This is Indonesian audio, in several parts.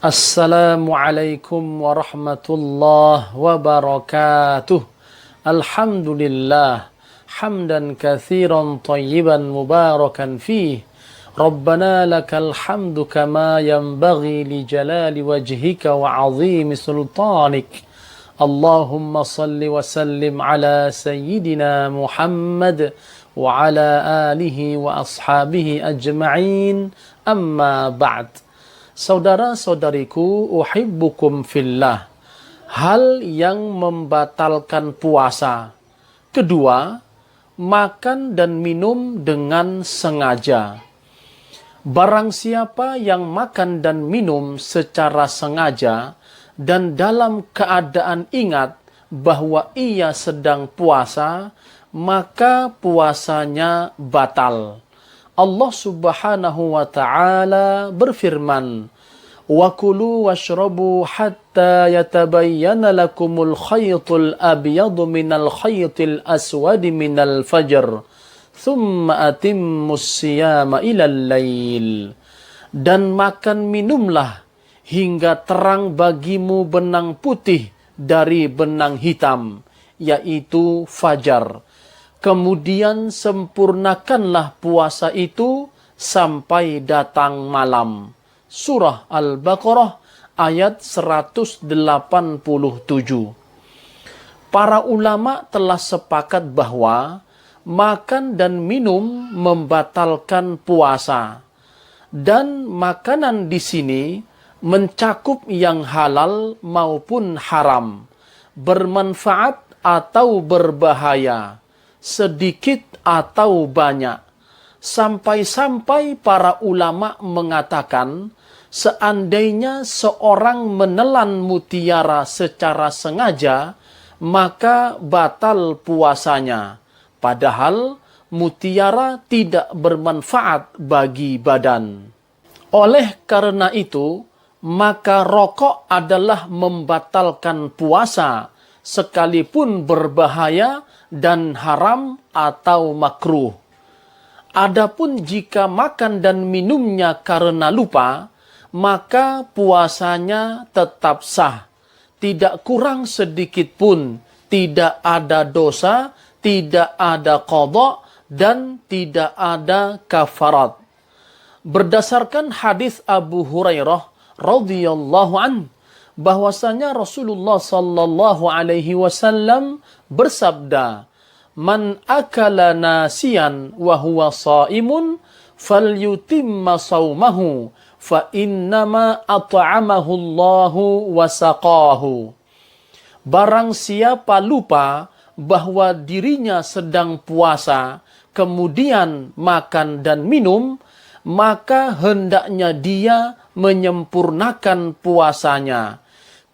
Assalamualaikum warahmatullahi wabarakatuh. Alhamdulillah hamdan katsiran thayyiban mubarakan fih. Rabbana lakal hamdu kama yanbaghi li jalali wajhika wa 'azimi sultanik. Allahumma salli wa sallim ala sayyidina Muhammad wa ala alihi wa ashabihi ajma'in. Amma ba'd. Saudara-saudariku, uhibbukum fillah. Hal yang membatalkan puasa. Kedua, makan dan minum dengan sengaja. Barang siapa yang makan dan minum secara sengaja dan dalam keadaan ingat bahwa ia sedang puasa, maka puasanya batal. Allah Subhanahu wa ta'ala berfirman, "Wa kulu washrabu hatta yatabayyana lakumul khaytul abyadu minal khaytil aswadi minal fajr, thumma atimmus siyama ilal lail." Dan makan minumlah hingga terang bagimu benang putih dari benang hitam, yaitu fajar. Kemudian sempurnakanlah puasa itu sampai datang malam. Surah Al-Baqarah ayat 187. Para ulama telah sepakat bahwa makan dan minum membatalkan puasa. Dan makanan di sini mencakup yang halal maupun haram, bermanfaat atau berbahaya, sedikit atau banyak. Sampai-sampai para ulama mengatakan, seandainya seorang menelan mutiara secara sengaja, maka batal puasanya. Padahal mutiara tidak bermanfaat bagi badan. Oleh karena itu, maka rokok adalah membatalkan puasa, sekalipun berbahaya dan haram atau makruh. Adapun jika makan dan minumnya karena lupa, maka puasanya tetap sah. Tidak kurang sedikit pun, tidak ada dosa, tidak ada qadha, dan tidak ada kafarat. Berdasarkan hadis Abu Hurairah radhiyallahu anhu, bahwasanya Rasulullah sallallahu alaihi wasallam bersabda, "Man akala nasiyan wa huwa shaimun falyutimma shaumahu fa innama at'amahu Allahu wa saqahu." Barang siapa lupa bahwa dirinya sedang puasa, kemudian makan dan minum, maka hendaknya dia menyempurnakan puasanya,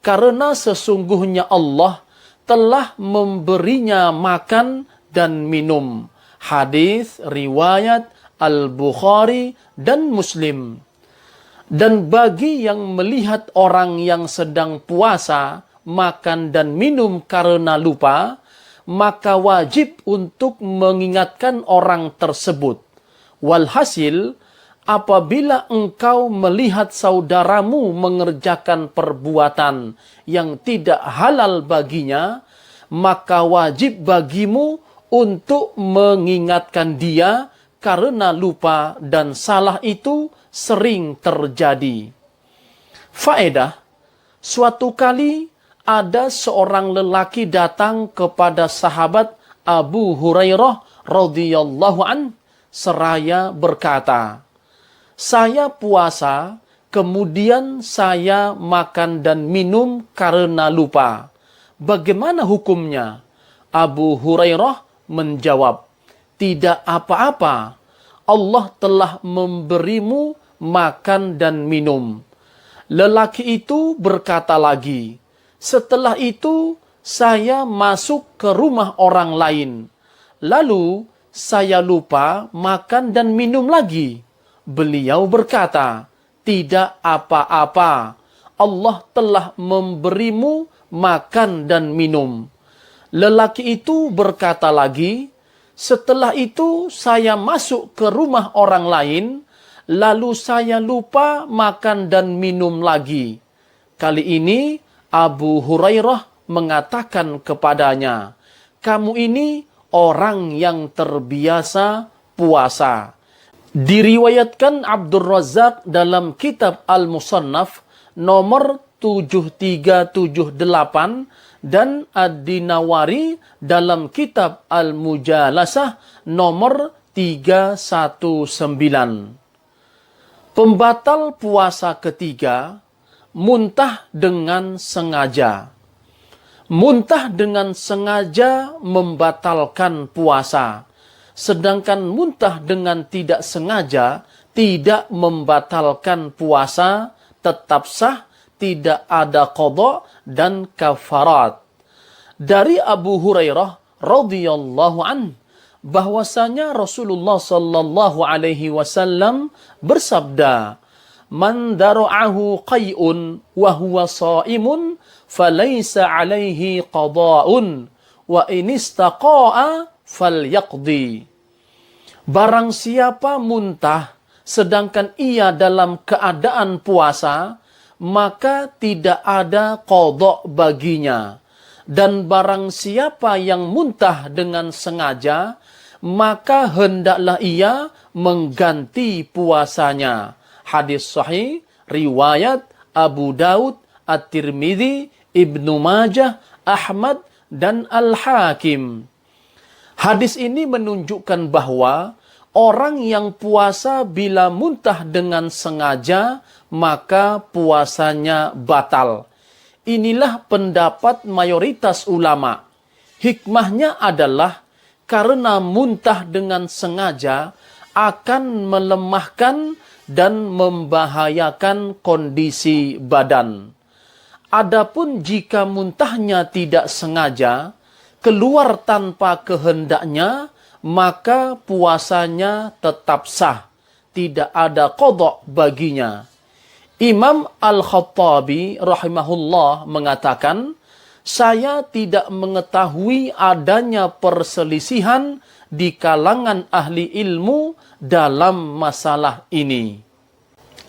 karena sesungguhnya Allah telah memberinya makan dan minum. Hadis riwayat Al-Bukhari dan Muslim. Dan bagi yang melihat orang yang sedang puasa, makan dan minum karena lupa, maka wajib untuk mengingatkan orang tersebut. Walhasil, apabila engkau melihat saudaramu mengerjakan perbuatan yang tidak halal baginya, maka wajib bagimu untuk mengingatkan dia, karena lupa dan salah itu sering terjadi. Faedah, suatu kali ada seorang lelaki datang kepada sahabat Abu Hurairah radhiyallahu an seraya berkata, "Saya puasa, kemudian saya makan dan minum karena lupa. Bagaimana hukumnya?" Abu Hurairah menjawab, "Tidak apa-apa. Allah telah memberimu makan dan minum." Lelaki itu berkata lagi, "Setelah itu saya masuk ke rumah orang lain. Lalu saya lupa makan dan minum lagi." Beliau berkata, "Tidak apa-apa. Allah telah memberimu makan dan minum." Lelaki itu berkata lagi, "Setelah itu saya masuk ke rumah orang lain, lalu saya lupa makan dan minum lagi. Kali ini Abu Hurairah mengatakan kepadanya, kamu ini orang yang terbiasa puasa. Diriwayatkan Abdul Razak dalam kitab Al-Musannaf nomor 7378 dan Ad-Dinawari dalam kitab Al-Mujalasah nomor 319. Pembatal puasa ketiga, muntah dengan sengaja. Muntah dengan sengaja membatalkan puasa. Sedangkan muntah dengan tidak sengaja tidak membatalkan puasa, tetap sah, tidak ada qadha dan kafarat. Dari Abu Hurairah radhiyallahu an bahwasanya Rasulullah sallallahu alaihi wasallam bersabda, "Man dara'ahu qai'un wa huwa sha'imun falaysa alaihi qada'un wa in istaqa'a falyaqdi." Barang siapa muntah sedangkan ia dalam keadaan puasa, maka tidak ada qadha baginya. Dan barang siapa yang muntah dengan sengaja, maka hendaklah ia mengganti puasanya. Hadis sahih riwayat Abu Daud, At-Tirmidzi, Ibnu Majah, Ahmad, dan Al-Hakim. Hadis ini menunjukkan bahwa orang yang puasa bila muntah dengan sengaja, maka puasanya batal. Inilah pendapat mayoritas ulama. Hikmahnya adalah karena muntah dengan sengaja akan melemahkan dan membahayakan kondisi badan. Adapun jika muntahnya tidak sengaja, keluar tanpa kehendaknya, maka puasanya tetap sah. Tidak ada qadha baginya. Imam Al-Khattabi rahimahullah mengatakan, saya tidak mengetahui adanya perselisihan di kalangan ahli ilmu dalam masalah ini.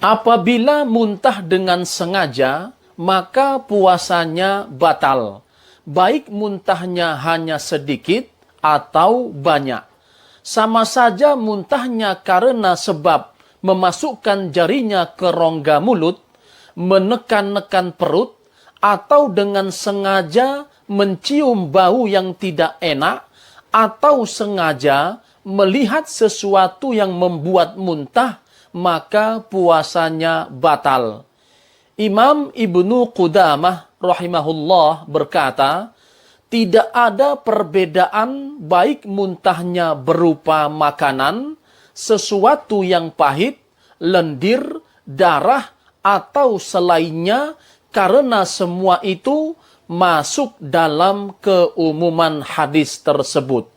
Apabila muntah dengan sengaja, maka puasanya batal. Baik muntahnya hanya sedikit atau banyak. Sama saja muntahnya karena sebab memasukkan jarinya ke rongga mulut, menekan-nekan perut, atau dengan sengaja mencium bau yang tidak enak, atau sengaja melihat sesuatu yang membuat muntah, maka puasanya batal. Imam Ibnu Qudamah rahimahullah berkata, tidak ada perbedaan baik muntahnya berupa makanan, sesuatu yang pahit, lendir, darah, atau selainnya, karena semua itu masuk dalam keumuman hadis tersebut.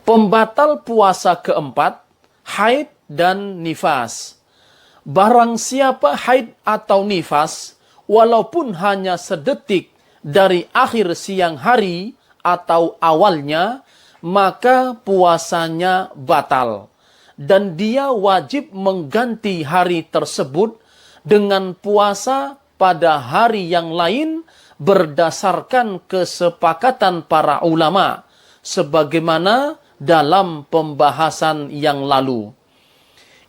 Pembatal puasa keempat, haid dan nifas. Barang siapa haid atau nifas, walaupun hanya sedetik dari akhir siang hari atau awalnya, maka puasanya batal. Dan dia wajib mengganti hari tersebut dengan puasa pada hari yang lain berdasarkan kesepakatan para ulama, sebagaimana dalam pembahasan yang lalu.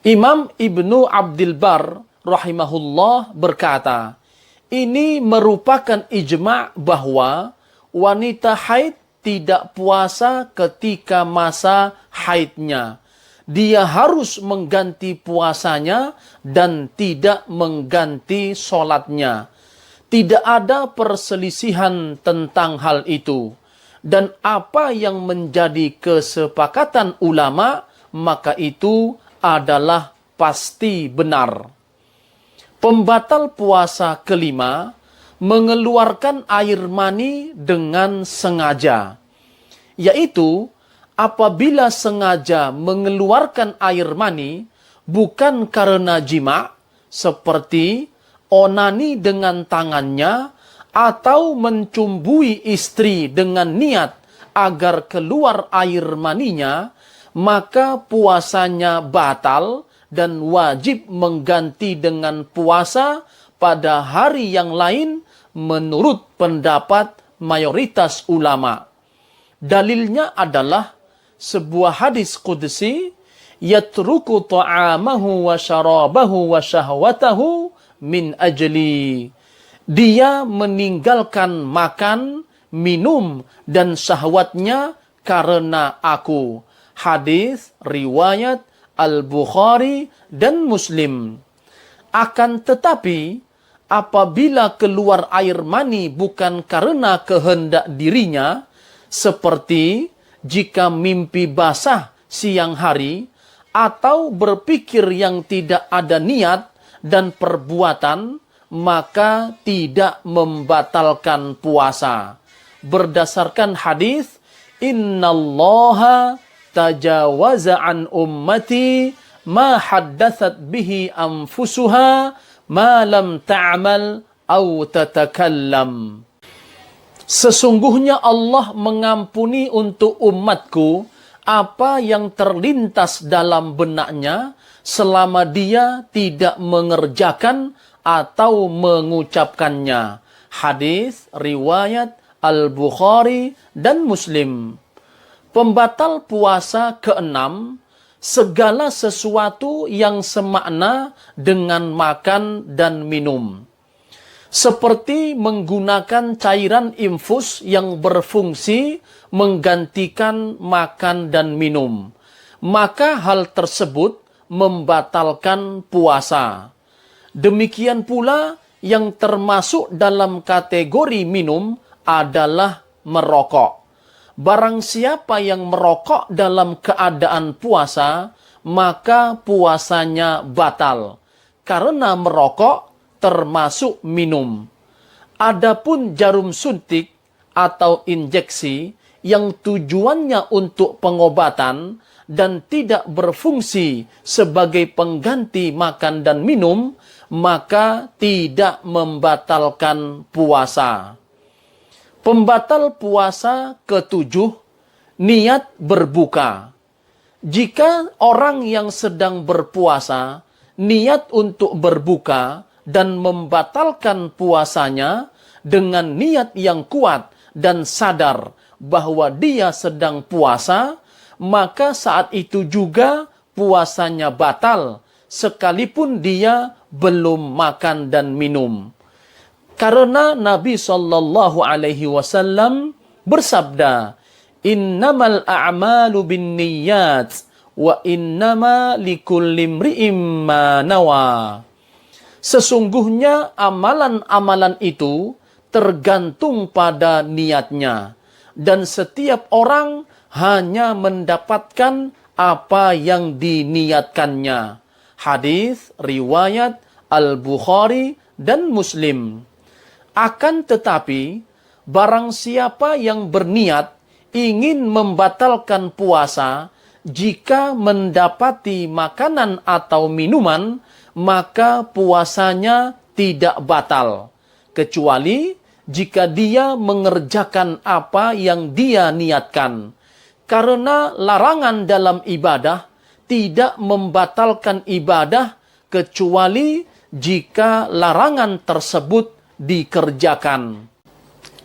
Imam Ibnu Abdul Bar rahimahullah berkata, ini merupakan ijma' bahwa wanita haid tidak puasa ketika masa haidnya. Dia harus mengganti puasanya dan tidak mengganti sholatnya. Tidak ada perselisihan tentang hal itu. Dan apa yang menjadi kesepakatan ulama, maka itu adalah pasti benar. Pembatal puasa kelima, mengeluarkan air mani dengan sengaja. Yaitu, apabila sengaja mengeluarkan air mani, bukan karena jima, seperti onani dengan tangannya, atau mencumbui istri dengan niat agar keluar air maninya, maka puasanya batal dan wajib mengganti dengan puasa pada hari yang lain menurut pendapat mayoritas ulama. Dalilnya adalah sebuah hadis qudsi, yatruku ta'amahu wa syarabahu wa syahwatahu min ajli. Dia meninggalkan makan, minum, dan syahwatnya karena aku. Hadis riwayat Al-Bukhari dan Muslim. Akan tetapi, apabila keluar air mani bukan karena kehendak dirinya, seperti jika mimpi basah siang hari, atau berpikir yang tidak ada niat dan perbuatan, maka tidak membatalkan puasa. Berdasarkan hadis, innallaha tajawaza an ummati ma haddatsat bihi anfusuha ma lam ta'mal au tatakallam. Sesungguhnya Allah mengampuni untuk umatku apa yang terlintas dalam benaknya selama dia tidak mengerjakan atau mengucapkannya. Hadis riwayat Al-Bukhari dan Muslim. Pembatal puasa keenam, segala sesuatu yang semakna dengan makan dan minum. Seperti menggunakan cairan infus yang berfungsi menggantikan makan dan minum. Maka hal tersebut membatalkan puasa. Demikian pula yang termasuk dalam kategori minum adalah merokok. Barang siapa yang merokok dalam keadaan puasa, maka puasanya batal. Karena merokok termasuk minum. Adapun jarum suntik atau injeksi yang tujuannya untuk pengobatan dan tidak berfungsi sebagai pengganti makan dan minum, maka tidak membatalkan puasa. Pembatal puasa ketujuh, niat berbuka. Jika orang yang sedang berpuasa niat untuk berbuka dan membatalkan puasanya dengan niat yang kuat dan sadar bahwa dia sedang puasa, maka saat itu juga puasanya batal, sekalipun dia belum makan dan minum. Karena Nabi SAW bersabda, innamal a'malu binniyat wa innama likulli imri'im ma nawa. Sesungguhnya amalan-amalan itu tergantung pada niatnya, dan setiap orang hanya mendapatkan apa yang diniatkannya. Hadis riwayat Al-Bukhari dan Muslim. Akan tetapi, barang siapa yang berniat ingin membatalkan puasa, jika mendapati makanan atau minuman, maka puasanya tidak batal, kecuali jika dia mengerjakan apa yang dia niatkan. Karena larangan dalam ibadah tidak membatalkan ibadah, kecuali jika larangan tersebut dikerjakan.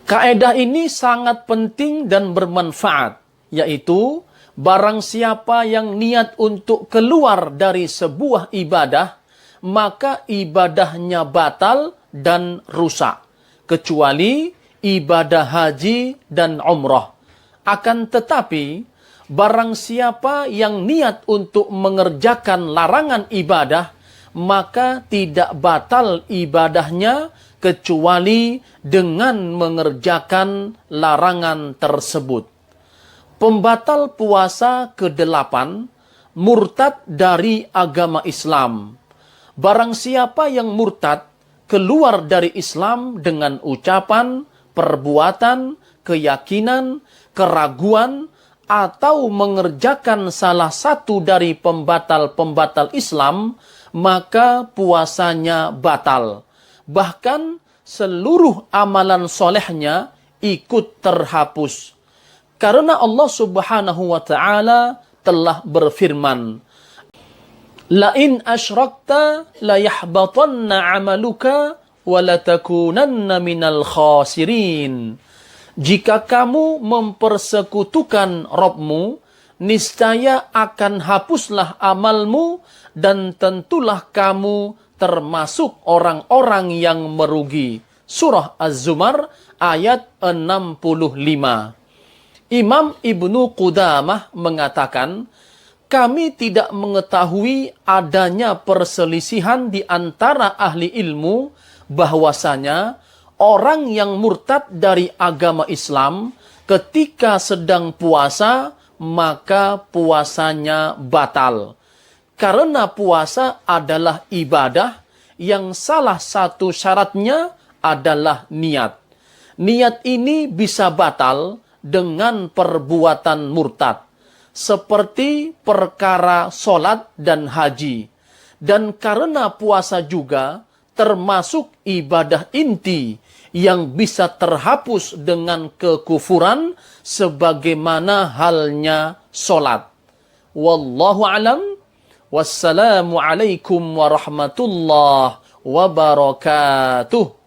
Kaedah ini sangat penting dan bermanfaat, yaitu barang siapa yang niat untuk keluar dari sebuah ibadah, maka ibadahnya batal dan rusak, kecuali ibadah haji dan umrah. Akan tetapi, barang siapa yang niat untuk mengerjakan larangan ibadah, maka tidak batal ibadahnya, kecuali dengan mengerjakan larangan tersebut. Pembatal puasa ke-8, murtad dari agama Islam. Barang siapa yang murtad, keluar dari Islam dengan ucapan, perbuatan, keyakinan, keraguan, atau mengerjakan salah satu dari pembatal-pembatal Islam, maka puasanya batal. Bahkan seluruh amalan solehnya ikut terhapus. Karena Allah Subhanahu wa Ta'ala telah berfirman, La in asyrakta la yahbatanna 'amaluka wa latakunanna minal khasirin. Jika kamu mempersekutukan Rabbmu, niscaya akan hapuslah amalmu dan tentulah kamu termasuk orang-orang yang merugi. Surah Az-Zumar ayat 65. Imam Ibnu Qudamah mengatakan, kami tidak mengetahui adanya perselisihan di antara ahli ilmu bahwasanya orang yang murtad dari agama Islam ketika sedang puasa maka puasanya batal. Karena puasa adalah ibadah yang salah satu syaratnya adalah niat. Niat ini bisa batal dengan perbuatan murtad, seperti perkara solat dan haji. Dan karena puasa juga termasuk ibadah inti yang bisa terhapus dengan kekufuran sebagaimana halnya solat. Wallahu alam. Wassalamu alaikum warahmatullahi wabarakatuh.